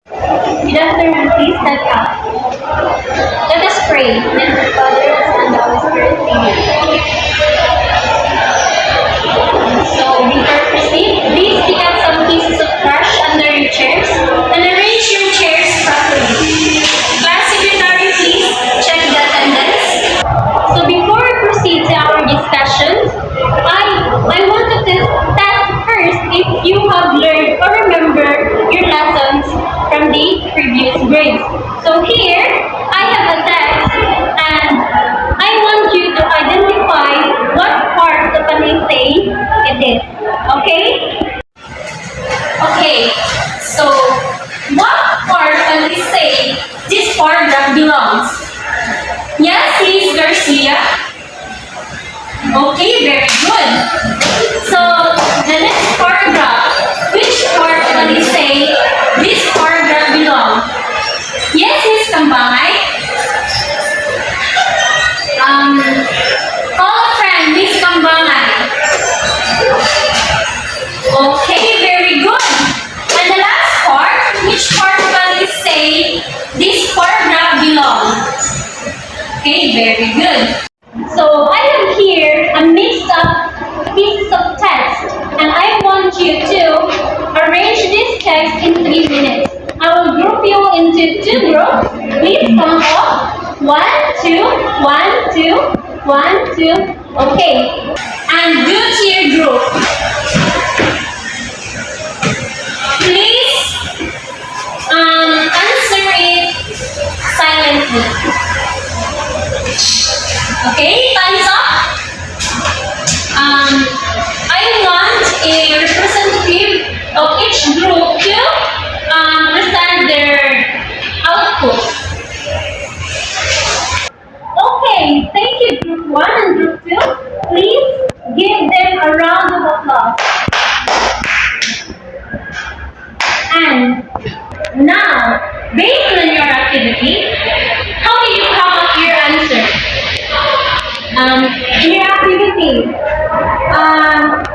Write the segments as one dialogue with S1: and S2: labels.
S1: Good afternoon, please stand up. Let us pray. In the name of the Father, and the Holy Spirit. Amen. So, before proceed, please pick up some pieces of trash under your chairs and arrange your chairs properly. Class secretary, please check the attendance. So, before we proceed to our discussion, I want to test first if you have learned or remember your lessons from the previous grades. So here, I have a text and I want you to identify what part of an essay it is. Okay? Okay, so what part of an essay this paragraph belongs? Yes, Miss Garcia? Okay, very good. So, the next paragraph, which part of an essay this paragraph belongs? Yes, Miss Kambangay? Call a friend, Miss Kambangay. Okay, very good. And the last part, which part of an essay this paragraph belongs? Okay, very good. So I have here a mixed up pieces of text and I want you to arrange this text in 3 minutes. I will group you into 2 groups. Please count off. 1, 2, 1, 2, 1, 2. Okay. And go to your group. Please answer it silently. Okay, time's up. I want a representative of each group to present their output. Okay, thank you, Group 1 and Group 2. Please give them a round of applause. And now, based on your activity, how did you come up with your answer? In your activity,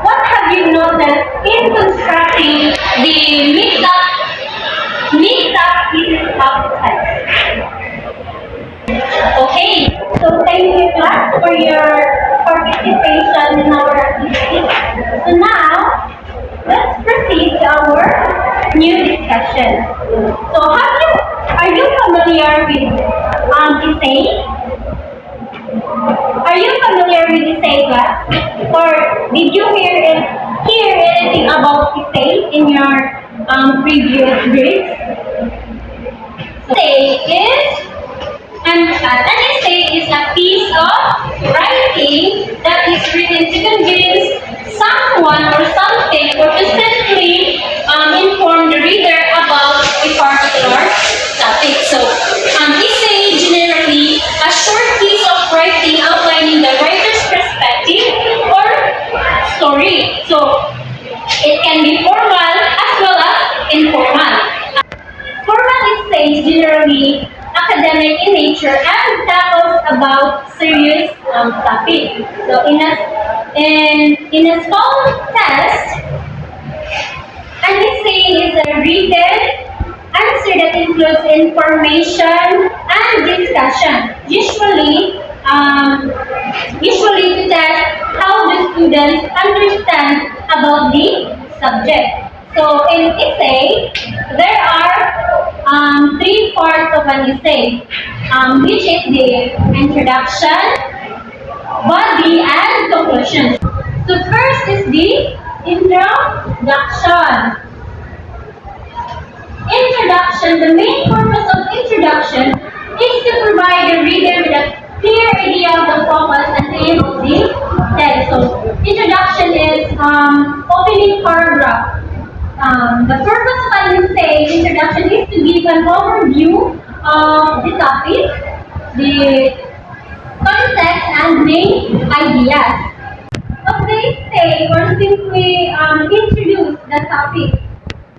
S1: what have you noticed in constructing the mixed up pieces of text? Okay, so thank you class for your participation in our activity. So now, let's proceed to our new discussion. So are you familiar with essay? Are you familiar with essay class? Or did you hear anything about essay in your previous grades? An essay is a piece of writing that is written to convince someone or something or to simply inform the reader about a particular topic. So, essay generally a short piece of writing outlining the writer's perspective or story. So, it can be formal as well as informal. Formal essays generally academic in nature and tackles about serious topic. So in a small test, an essay is a written answer that includes information and discussion. Usually to test how the students understand about the subject. So in essay, there are 3 parts of an essay, which is the introduction, body, and conclusion. So first is the introduction. The main purpose of introduction is to provide the reader with a clear idea of the focus and aim of the text. So introduction is opening paragraph. The purpose of an essay introduction is to give an overview of the topic, the context, and main ideas of the essay, or simply introduce the topic.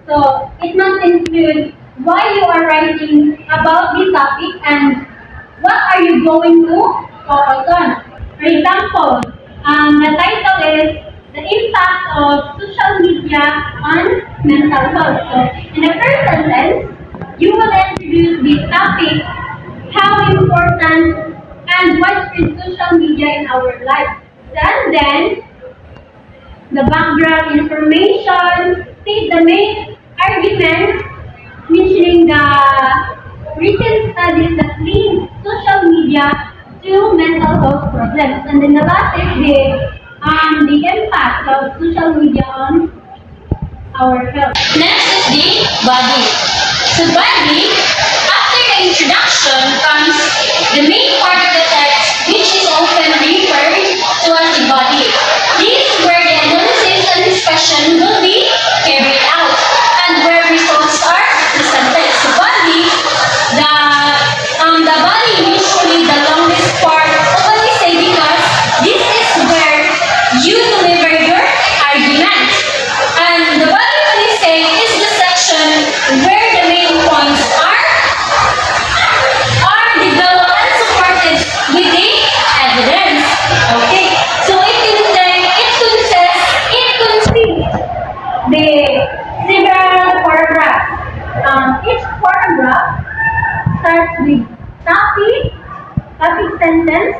S1: So it must include why you are writing about the topic and what are you going to focus on. For example, the title is the impact of social media on mental health. So, in the first sentence, you will introduce the topic, how important and widespread social media in our life. And then, the background information, state the main arguments, mentioning the recent studies that link social media to mental health problems. And then the last is the impact of social media on our health. Next is the body. So body, after the introduction comes the main part of the text, which is often referred to as the body. This is where the analysis and discussion will be carried out, and where results are presented. So body, the body usually the longest part of what we say because this is where you deliver your argument. And the body of an essay is the section where the main points are developed and supported with the evidence. Okay, so it consists the several paragraphs. Each paragraph starts with topic sentence,